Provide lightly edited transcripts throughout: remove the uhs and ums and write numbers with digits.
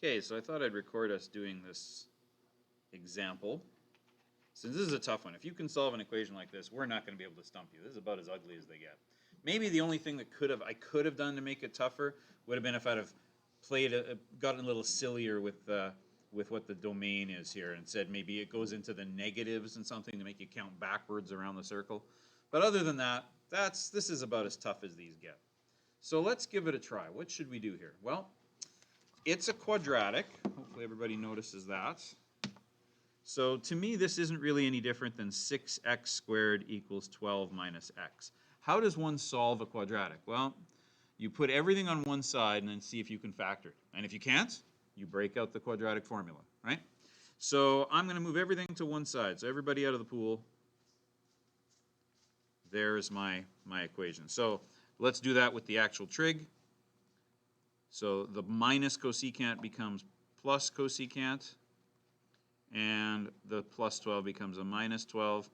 Okay, so I thought I'd record us doing this example. Since this is a tough one, if you can solve an equation like this, we're not going to be able to stump you. This is about as ugly as they get. Maybe the only thing that I could have done to make it tougher would have been if I'd have gotten a little sillier with what the domain is here and said maybe it goes into the negatives and something to make you count backwards around the circle. But other than that, this is about as tough as these get. So let's give it a try. What should we do here? Well, it's a quadratic. Hopefully everybody notices that. So to me, this isn't really any different than 6x squared equals 12 minus x. How does one solve a quadratic? Well, you put everything on one side and then see if you can factor it. And if you can't, you break out the quadratic formula, right? So I'm going to move everything to one side. So everybody out of the pool. There's my equation. So let's do that with the actual trig. So the minus cosecant becomes plus cosecant, and the plus 12 becomes a minus 12.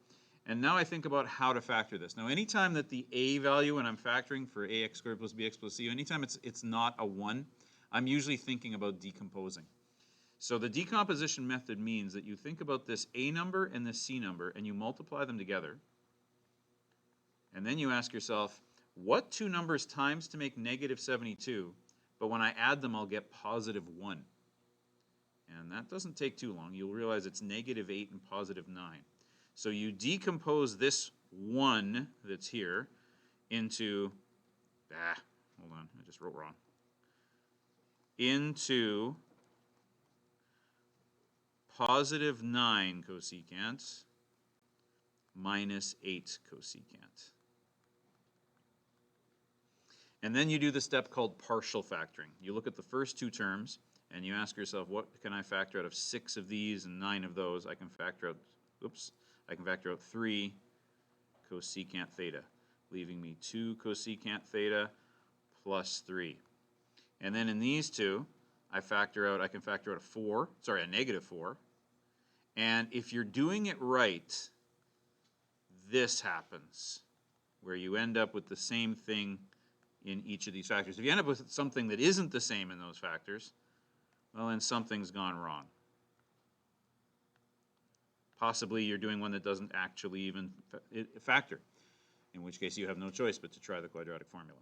And now I think about how to factor this. Now, anytime that the a value, when I'm factoring for ax squared plus bx plus c, anytime it's not a 1, I'm usually thinking about decomposing. So the decomposition method means that you think about this a number and this c number, and you multiply them together. And then you ask yourself, what two numbers times to make negative 72? But when I add them, I'll get positive 1. And that doesn't take too long. You'll realize it's negative 8 and positive 9. So you decompose this 1 that's here into, hold on, I just wrote wrong, into positive 9 cosecant minus 8 cosecant. And then you do the step called partial factoring. You look at the first two terms, and you ask yourself, what can I factor out of 6 of these and 9 of those? I can factor out 3 cosecant theta, leaving me 2 cosecant theta plus 3. And then in these two, I can factor out a negative 4. And if you're doing it right, this happens, where you end up with the same thing in each of these factors. If you end up with something that isn't the same in those factors, well, then something's gone wrong. Possibly you're doing one that doesn't actually even factor, in which case you have no choice but to try the quadratic formula.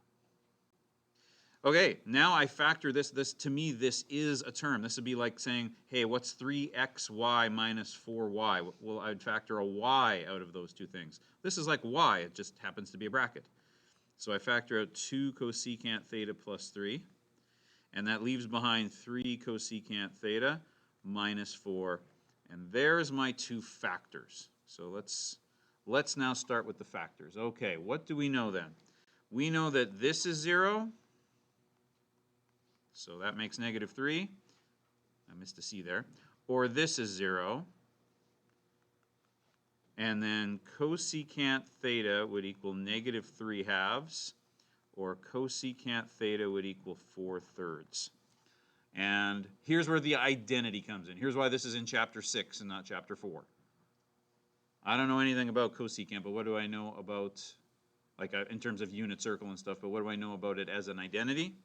Okay, now I factor this. To me, this is a term. This would be like saying, hey, what's 3xy minus 4y? Well, I'd factor a y out of those two things. This is like y. It just happens to be a bracket. So I factor out 2 cosecant theta plus 3. And that leaves behind 3 cosecant theta minus 4. And there's my two factors. So let's now start with the factors. Okay, what do we know then? We know that this is 0. So that makes negative 3. I missed a c there. Or this is 0. And then cosecant theta would equal negative 3/2. Or cosecant theta would equal 4/3. And here's where the identity comes in. Here's why this is in chapter 6 and not chapter 4. I don't know anything about cosecant, but what do I know about, like in terms of unit circle and stuff, but what do I know about it as an identity?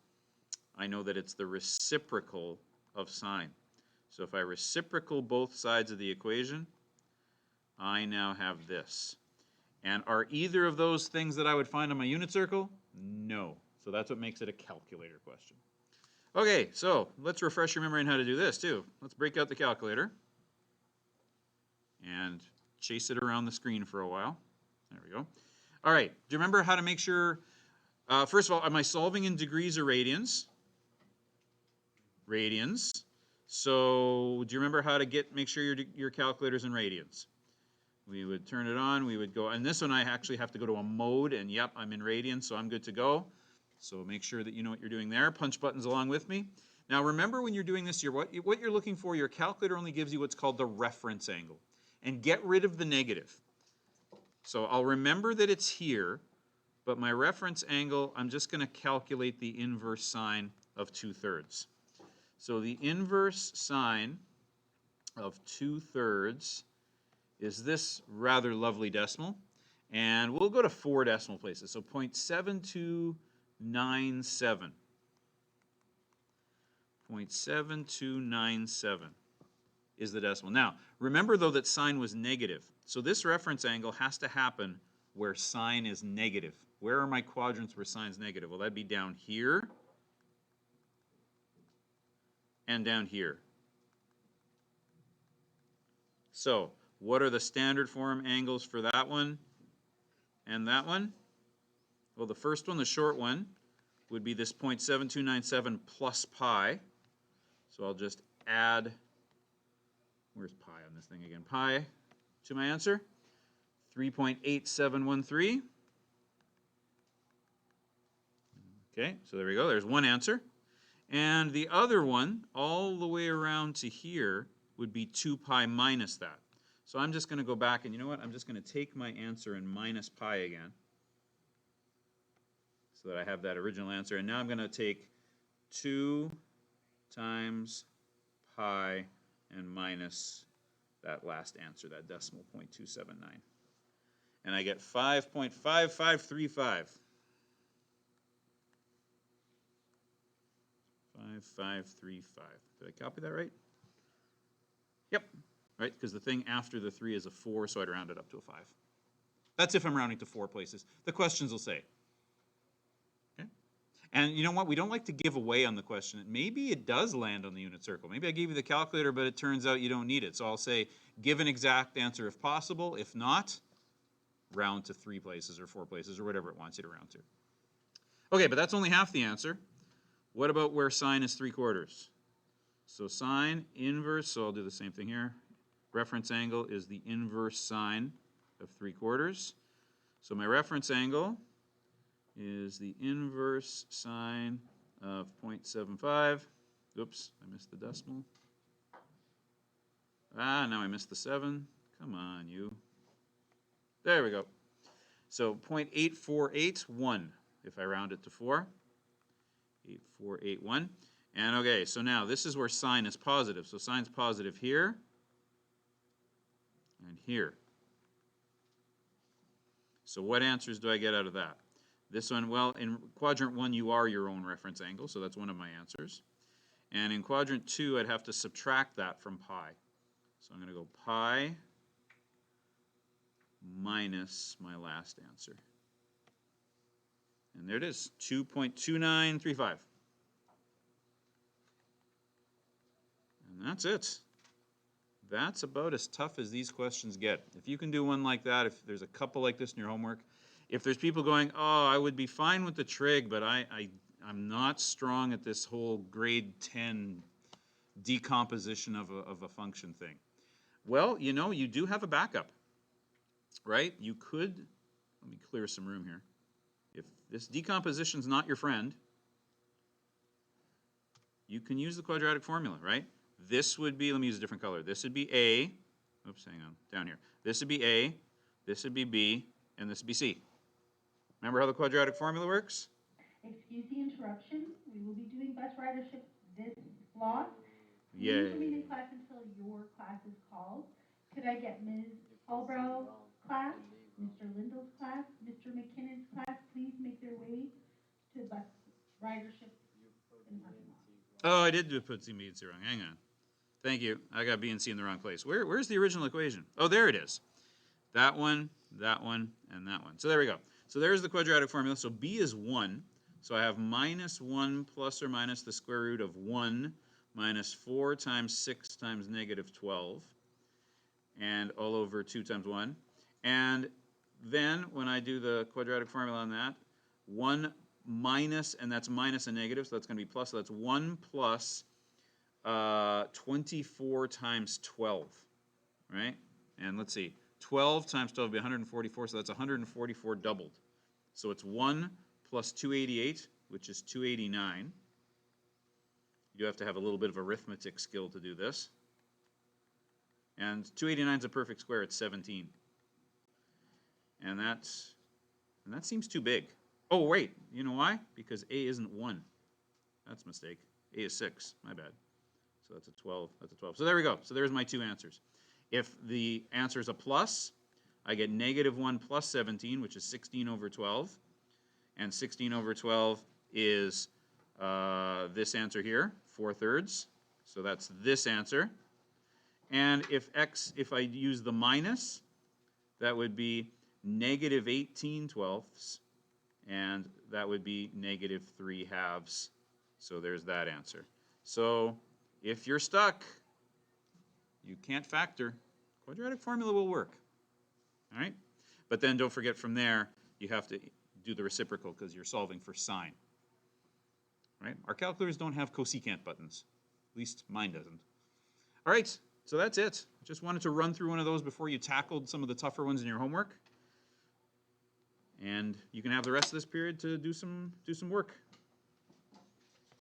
I know that it's the reciprocal of sine. So if I reciprocal both sides of the equation, I now have this. And are either of those things that I would find on my unit circle? No. So that's what makes it a calculator question. Okay, so let's refresh your memory on how to do this too. Let's break out the calculator and chase it around the screen for a while. There we go. All right, do you remember how to make sure, first of all, am I solving in degrees or radians? Radians. So do you remember how to make sure your calculator's in radians? We would turn it on, we would go, and this one I actually have to go to a mode, and yep, I'm in radians, so I'm good to go. So make sure that you know what you're doing there. Punch buttons along with me. Now remember when you're doing this, what you're looking for, your calculator only gives you what's called the reference angle. And get rid of the negative. So I'll remember that it's here, but my reference angle, I'm just going to calculate the inverse sine of 2/3. So the inverse sine of 2/3 is this rather lovely decimal. And we'll go to 4 decimal places. So 0.7297. 0.7297 is the decimal. Now, remember though that sine was negative. So this reference angle has to happen where sine is negative. Where are my quadrants where sine's negative? Well, that'd be down here and down here. So, what are the standard form angles for that one and that one? Well, the first one, the short one, would be this 0.7297 plus pi. So I'll just add, where's pi on this thing again? Pi to my answer, 3.8713. Okay, so there we go. There's one answer. And the other one, all the way around to here, would be 2 pi minus that. So I'm just going to go back, and you know what? I'm just going to take my answer and minus pi again, so that I have that original answer. And now I'm going to take 2 times pi and minus that last answer, that decimal 0.279. And I get 5.5535. 5535. Did I copy that right? Yep. Right, because the thing after the 3 is a 4, so I'd round it up to a 5. That's if I'm rounding to 4 places. The questions will say. Okay. And you know what? We don't like to give away on the question. Maybe it does land on the unit circle. Maybe I gave you the calculator, but it turns out you don't need it. So I'll say, give an exact answer if possible. If not, round to 3 places or 4 places or whatever it wants you to round to. Okay, but that's only half the answer. What about where sine is 3/4? So sine inverse, so I'll do the same thing here. Reference angle is the inverse sine of 3/4. So my reference angle is the inverse sine of 0.75. Oops, I missed the decimal. Now I missed the 7. Come on, you. There we go. So 0.8481 if I round it to 4. 8481. And okay, so now this is where sine is positive. So sine's positive here and here. So what answers do I get out of that? This one, well, in quadrant 1 you are your own reference angle, so that's one of my answers. And in quadrant 2 I'd have to subtract that from pi. So I'm going to go pi minus my last answer. And there it is, 2.2935. And that's it. That's about as tough as these questions get. If you can do one like that, if there's a couple like this in your homework, if there's people going, oh, I would be fine with the trig, but I'm not strong at this whole grade 10 decomposition of a function thing. Well, you know, you do have a backup, right? You could, let me clear some room here. If this decomposition's not your friend, you can use the quadratic formula, right? This would be, let me use a different color. This would be A, oops, hang on, down here. This would be A, this would be B, and this would be C. Remember how the quadratic formula works? Excuse the interruption. We will be doing bus ridership this block. Yay. Please remain in class until your class is called. Could I get Ms. Albrow class, Mr. Lindell's class, Mr. McKinnon's class, please make their way to bus ridership in the parking lot. Oh, I did put C, B, and C wrong. Hang on. Thank you. I got B and C in the wrong place. Where's the original equation? Oh, there it is. That one, and that one. So there we go. So there's the quadratic formula. So B is 1. So I have minus 1 plus or minus the square root of 1 minus 4 times 6 times negative 12. And all over 2 times 1. And then when I do the quadratic formula on that, 1 minus, and that's minus a negative, so that's going to be plus. So that's 1 plus 24 times 12, right? And let's see, 12 times 12 would be 144, so that's 144 doubled. So it's 1 plus 288, which is 289. You have to have a little bit of arithmetic skill to do this. And 289 is a perfect square, it's 17. And that seems too big. Oh, wait, you know why? Because A isn't 1. That's a mistake. A is 6, my bad. So that's a 12, that's a 12. So there we go. So there's my two answers. If the answer is a plus, I get negative 1 plus 17, which is 16 over 12. And 16 over 12 is this answer here, 4/3. So that's this answer. And if I use the minus, that would be negative 18/12, and that would be negative 3/2. So there's that answer. So if you're stuck, you can't factor, quadratic formula will work. All right? But then don't forget from there, you have to do the reciprocal because you're solving for sine. Right? Our calculators don't have cosecant buttons. At least mine doesn't. All right, so that's it. Just wanted to run through one of those before you tackled some of the tougher ones in your homework. And you can have the rest of this period to do some work